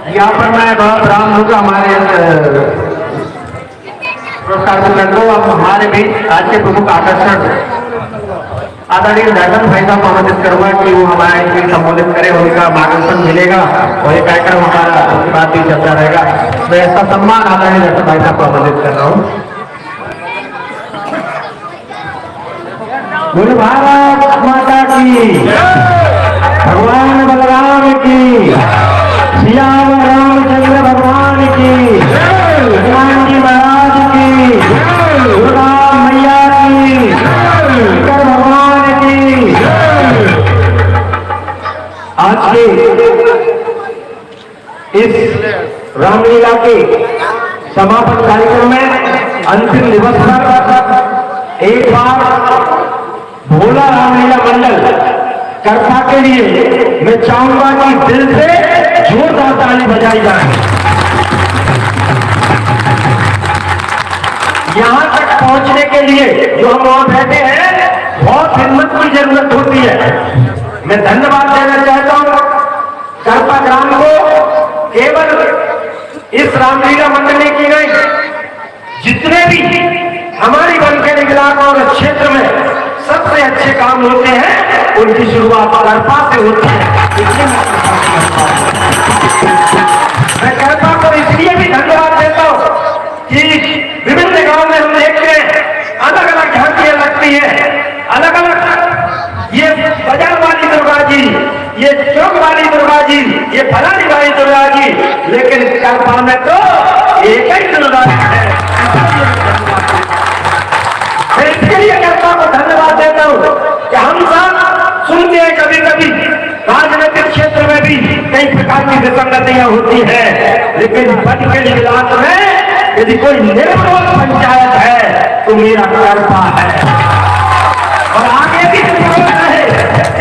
यहाँ पर मैं बहुत राम हूँ हमारे पुरस्कार को अब हमारे भी आज के प्रमुख आकर्षण आदरणीय दर्शन भाई साहब को आमंत्रित करूंगा कि वो हमारे इसमें संबोधित करें, उनका मार्गदर्शन मिलेगा और ये कार्यक्रम हमारा उसके बाद भी चलता रहेगा। तो ऐसा सम्मान आदरणीय दर्शन भाई साहब को आमंत्रित कर रहा हूँ। बोले भारत माता की, भगवान बलराम की, सियावर रामचंद्र भगवान की, हनुमान जी महाराज की, दुर्गा मैया की, शंकर भगवान की। आज के इस रामलीला के समापन कार्यक्रम में अंतिम दिवस पर एक बार भोला रामलीला मंडल करपा के लिए मैं चाहूंगा कि दिल से जोरदार ताली बजाई जाए। यहां तक पहुंचने के लिए जो हम वहां बैठे हैं बहुत हिम्मत की जरूरत होती है। मैं धन्यवाद देना चाहता हूं करपा ग्राम को। केवल इस रामलीला मंडली की नहीं, जितने भी हमारी बनखेड़ी इलाका और क्षेत्र में सबसे अच्छे काम होते हैं उनकी शुरुआत करपा से होती है। मैं करपा को इसलिए भी धन्यवाद देता हूं कि विभिन्न गांव में हम देखते हैं अलग अलग झांकियां लगती है, अलग अलग ये बाजार वाली दुर्गा जी, ये चौक वाली दुर्गा जी, ये फलानी वाली दुर्गा जी, लेकिन करपा में तो एक ही दुर्गा है। इसके लिए करपा को धन्यवाद देता हूं कि हम सब सुनते हैं कभी कभी राजनीतिक क्षेत्र में भी कई प्रकार की विसंगतियां होती है, लेकिन बनखेड़ी इलाके में यदि कोई निर्मल पंचायत है तो मेरा करपा है और आगे भी है।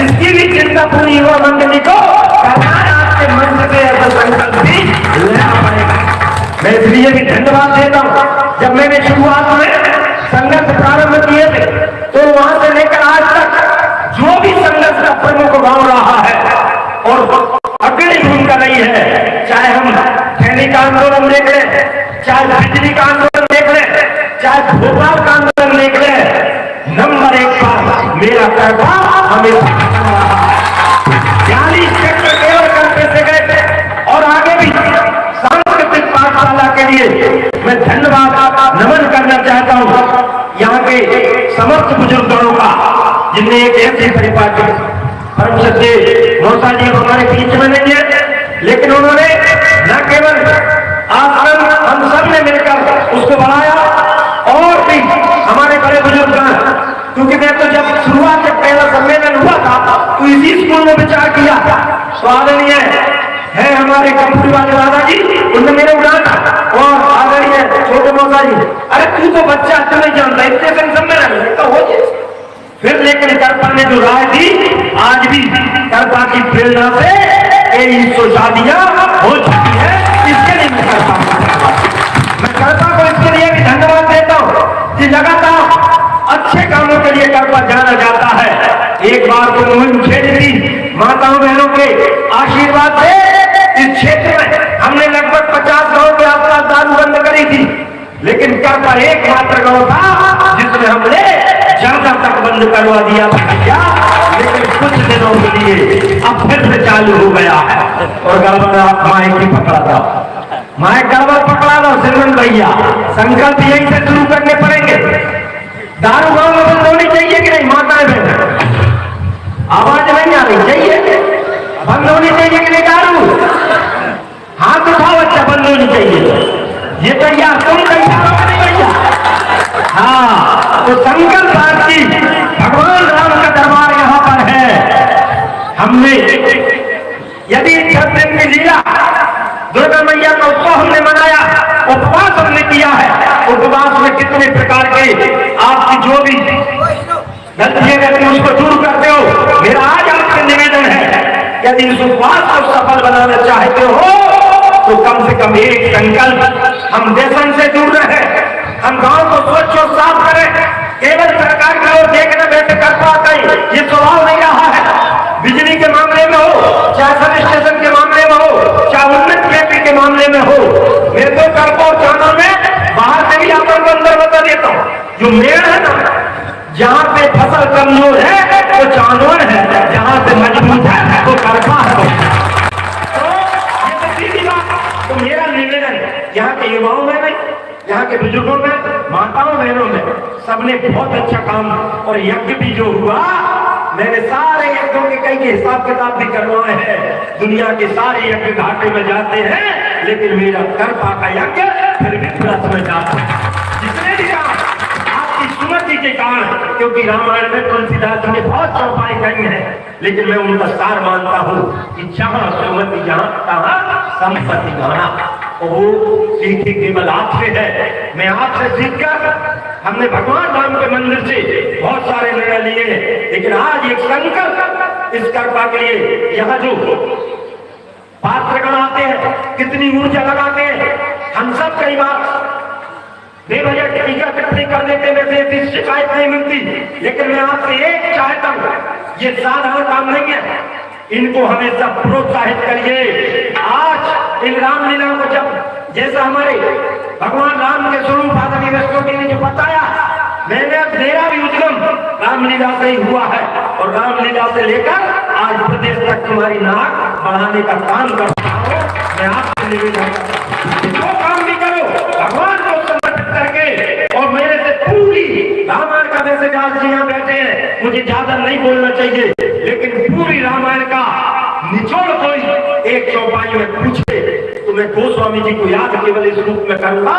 इसकी भी चिंता पूरी युवा मंडली को आपके मंच पे ऐसा संकल्प भी लेना पड़ेगा। मैं इसलिए भी धन्यवाद देता हूं। जब मैंने शुरुआत में संघर्ष प्रारंभ किए थे तो वहां से लेकर आज तक जो भी संघर्ष का प्रमुख गांव रहा है और अग्रणी भूमिका रही है, चाहे हम सैनिक आंदोलन देख लें, चाहे बिजली का आंदोलन देख लें, चाहे भोपाल का आंदोलन देख लें, नंबर एक पर मेरा करपा हमेशा 42 सेक्टर केवल करके से गए थे और आगे भी सांस्कृतिक पाठशाला के लिए मैं धन्यवाद नमन करना चाहता हूं यहाँ के समस्त बुजुर्गों का, जिनने एक ऐसी परिपाटी परम सत्य मौसा जी हमारे बीच में नहीं है, लेकिन उन्होंने न केवल आश्रम हम सब ने मिलकर उसको बढ़ाया और भी हमारे बड़े बुजुर्ग, क्योंकि मैं तो जब शुरुआत जब पहला सम्मेलन हुआ था तो इसी स्कूल में विचार किया था। तो आदरणीय है हमारे कपूरी वाले दादाजी, उनने मेरे उड़ाना और आदरणीय छोटे मौसा जी, अरे तू तो बच्चा तो नहीं जानता, इतने सम्मेलन तो हो जाए। फिर लेकिन करपा ने जो राय दी, आज भी करपा की प्रेरणा से कई शादियां हो चुकी है। इसके लिए मैं करपा को इसके लिए भी धन्यवाद देता हूं कि लगातार अच्छे कामों के लिए करपा जाना जाता है। एक बार तो मोहन खेड़ी माताओं बहनों के आशीर्वाद से इस क्षेत्र में हमने लगभग 50 गांव के आसपास दारू बंद करी थी, लेकिन करपा एकमात्र गांव था जिसमें हमने ज्यादा तक बंद करवा दिया था, लेकिन कुछ दिनों के लिए अब फिर से चालू हो गया है। और गड़बड़ आप माइक ही पकड़ा था, माइक गड़बड़ पकड़ा दो सिमरन भैया, संकल्प यही से शुरू करने पड़ेंगे। दारू गांव में बंद होनी चाहिए कि नहीं माताएं बहन? आवाज नहीं आ रही, चाहिए बंद होनी चाहिए कि नहीं दारू? हाथ उठाओ, अच्छा बंद होनी चाहिए। ये भैया तुम तैयार हो नहीं भैया? हाँ, तो संकल्प की भगवान राम का दरबार यहाँ पर है। हमने यदि 6 दिन की लीला दुर्गा मैया का उत्सव हमने मनाया, उपवास हमने किया है, उपवास में कितने प्रकार के आपकी जो भी गलतियां रहती हैं उसको दूर करते हो। मेरा आज आपसे निवेदन है, यदि इस उपवास को सफल बनाना चाहते हो तो कम से कम एक संकल्प, हम व्यसन से दूर रहे, हम गांव को स्वच्छ और साफ करें। केवल सरकार की ओर देखना बैठे कर पाते ये स्वभाव नहीं रहा है। बिजली के मामले में हो, चाहे सब स्टेशन के मामले में हो, चाहे उन्नत जो मेड़ है ना, जहाँ पे फसल कमजोर है वो चांदोर है, जहाँ पे मजबूत है वो करपा है। तो ये तो सीधी बात। तो मेरा निवेदन यहाँ के युवाओं में नहीं, यहाँ के बुजुर्गों में, माताओं बहनों में, सबने बहुत अच्छा काम, और यज्ञ भी जो हुआ, मैंने सारे यज्ञों के कई के हिसाब किताब भी करवाए हैं। दुनिया के सारे यज्ञ घाटे में जाते हैं, लेकिन मेरा करपा का यज्ञ फिर भी प्लस में जाता है। जितने भी काम आपकी सुमति के कारण, क्योंकि रामायण में तुलसीदास जी ने बहुत चौपाई कही है, लेकिन मैं उनका सार मानता हूँ कि जहाँ सुमति जहाँ तहाँ संपत्ति गाना, और वो सीखी केवल आपसे है। मैं आपसे सीखकर, हमने भगवान राम के मंदिर से बहुत सारे निर्णय लिए हैं, लेकिन आज एक संकल्प इस करपा के लिए, यहाँ जो पात्रगण आते हैं, कितनी ऊर्जा लगाते हैं, हम सब कई बार बेवजह टीका टिप्पणी कर देते, वैसे ऐसी शिकायत नहीं मिलती, लेकिन मैं आपसे एक चाहता हूँ, ये साधारण काम नहीं है, इनको हमेशा प्रोत्साहित करिए। आज इन रामलीला को जब, जैसा हमारे भगवान राम के स्वरूप आदमी वैष्णव ने जो बताया, मैंने मेरा भी उद्गम रामलीला से ही हुआ है, और रामलीला से लेकर आज प्रदेश तक तुम्हारी नाक बढ़ाने का काम करता हूँ। मैं आपसे निवेदन, जो काम भी करो भगवान को समर्पित करके, और मेरे से पूरी रामायण का मैसेज आज यहाँ बैठे हैं, मुझे ज्यादा नहीं बोलना चाहिए, लेकिन पूरी रामायण का निचोड़ कोई एक चौपाई में पूछे तो मैं गोस्वामी जी को याद केवल इस रूप में करूंगा।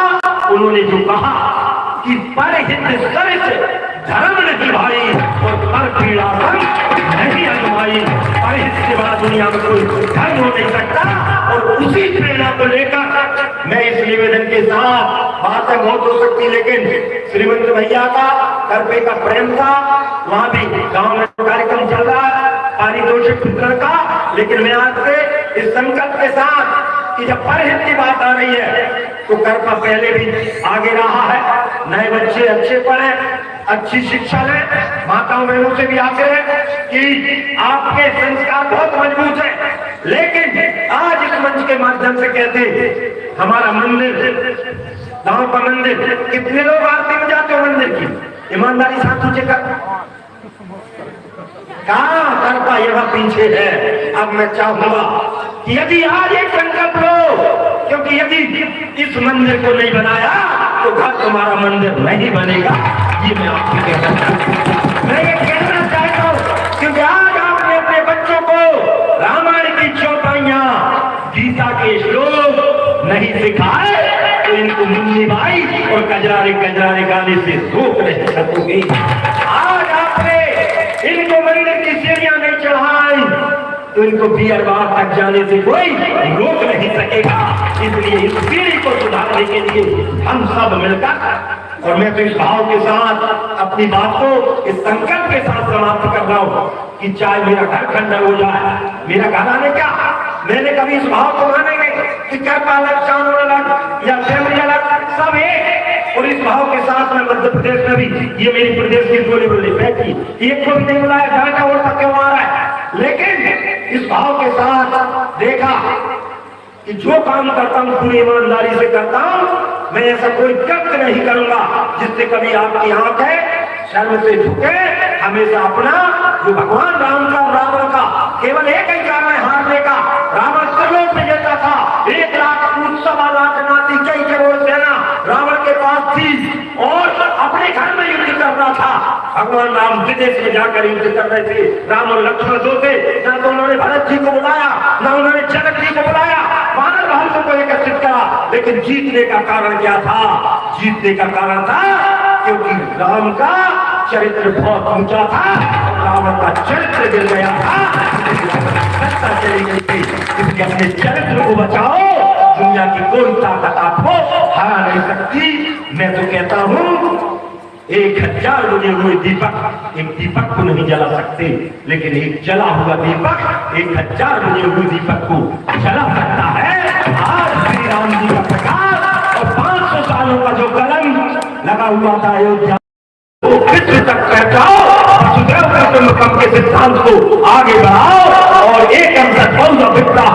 उन्होंने जो कहा कि परहित सरित धर्म नहीं भाई, और पर पीड़ा नहीं अनुभाई। परहित के बाद दुनिया में कोई धर्म हो नहीं सकता, और उसी प्रेरणा को लेकर मैं इस निवेदन के साथ, बातें बहुत हो सकती, लेकिन श्रीमंत भैया का करपे का प्रेम था, वहां भी गांव में कार्यक्रम चल रहा है पारितोषिक वितरण का, लेकिन मैं आज से इस संकल्प के साथ कि जब परहित की बात आ रही है तो करपा पहले भी आगे रहा है। नए बच्चे अच्छे पढ़े, अच्छी शिक्षा लें, माताओं बहनों से भी आग्रह कि आपके संस्कार बहुत मजबूत है, लेकिन आज इस मंच के माध्यम से कहते, हमारा मंदिर, गांव का मंदिर, कितने लोग आरती में जाते हो मंदिर की, ईमानदारी साथ पूछे कर कहाँ करपा यहाँ पीछे है। अब मैं चाहूंगा कि यदि आज एक संकल्प लो, क्योंकि यदि इस मंदिर को नहीं बनाया तो घर तुम्हारा मंदिर नहीं बनेगा, ये मैं आपको कहता हूँ। मैं ये कहना चाहता हूँ, क्योंकि आज आपने अपने बच्चों को रामायण की चौपाइयां, गीता के श्लोक नहीं सिखाए तो इनको मुन्नी बाई और कजरारे कजरारे गाने से रोक नहीं सकोगे। आज आपने इनको मंदिर की सीढ़ियां नहीं चढ़ाई तो इनको बियर बार तक जाने से कोई रोक नहीं सकेगा। इसलिए इस पीढ़ी को सुधारने के लिए हम सब मिलकर, और मैं तो इस भाव के साथ अपनी बात को इस संकल्प के साथ समाप्त कर रहा हूं कि चाहे मेरा घर खंडर हो जाए, मेरा घर आने क्या, मैंने कभी इस भाव को मानेंगे कि करपा अलग, चांदोर अलग या फैमिली अलग, सब एक। और इस भाव के साथ में मध्य प्रदेश में भी, ये मेरी प्रदेश की टोली बोली बैठी, एक को भी नहीं बुलाया, जाना और तक क्यों आ रहा है, लेकिन इस भाव के साथ देखा कि जो काम करता हूं पूरी ईमानदारी से करता हूं। मैं ऐसा कोई कृत्य नहीं करूंगा जिससे कभी आपकी आंख है शर्म से झुके। हमेशा अपना जो भगवान राम का, रावण का केवल एक ही कारण है हारने का, रावण त्रिलोक में जीता था, 1 लाख 1.25 लाख नाती, कई करोड़ सेना रावण के पास थी, और अपने घर में युद्ध कर रहा था। भगवान राम विदेश में जाकर युद्ध कर रहे थे, राम और लक्ष्मण दो थे, ना तो उन्होंने भरत जी को बुलाया, ना उन्होंने जनक जी को बुलाया, वानर भालुओं को एकत्रित करा, लेकिन जीतने का कारण क्या था? जीतने का कारण था क्योंकि राम का चरित्र बहुत ऊंचा था, रावण का चरित्र गिर गया था, सत्ता चली गई थी। इसलिए अपने चरित्र को बचाओ, दुनिया की कोई ताकत आपको हरा नहीं सकती। मैं तो कहता हूं 1000 बुझे हुए दीपक एक दीपक को नहीं जला सकते, लेकिन एक जला हुआ दीपक 1000 बुझे हुए दीपक को जला सकता है। आज श्री राम जी का प्रकाश और 500 सालों का जो कलम लगा हुआ था अयोध्या, वो विश्व तक पहुंचाओ, वसुधैव कुटुंबकम के सिद्धांत को आगे बढ़ाओ, और एक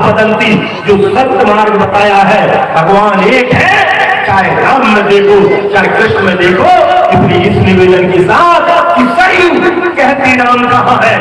बदलती जो सत्य मार्ग बताया है। भगवान एक है, चाहे राम में देखो चाहे कृष्ण में देखो, इस निवेदन के साथ कि सरयू कहती राम कहाँ है,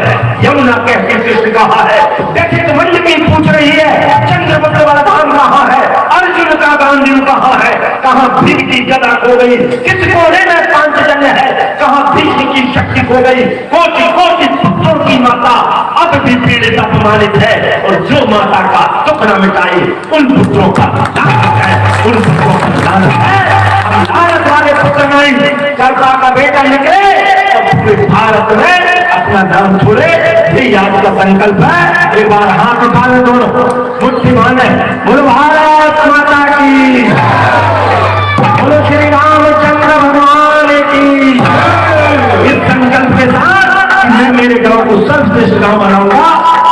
यमुना कहती कृष्ण कहाँ है। देखिए तो मंडली पूछ रही है चंद्रभद्र बलधाम कहाँ है, अर्जुन का गांधी कहाँ है, कहाँ भीम की गदा खो गई, किस कोने में पांचजन्य है, कहाँ भीष्म की शक्ति खो गई। कोटि कोटि पुत्रों की माता अब भी पीड़ित अपमानित है, और जो माता का दुख न मिटाए उन पुत्रों का लानत है, उन पुत्रों का लानत है। हम लानत वाले पुत्र नहीं, चरपा का बेटा निकले और पूरे भारत में अपना नाम छोड़े, ये आज का संकल्प है। एक बार हाथ उठा ले दोनों, मुट्ठी बांधे, बोलो भारत माता की, बोलो श्री रामचंद्र भगवान की। इस संकल्प के साथ मैं मेरे गांव को सर्वश्रेष्ठ गांव बनाऊंगा।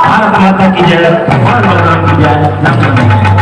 भारत माता की जय, भगवान की जय।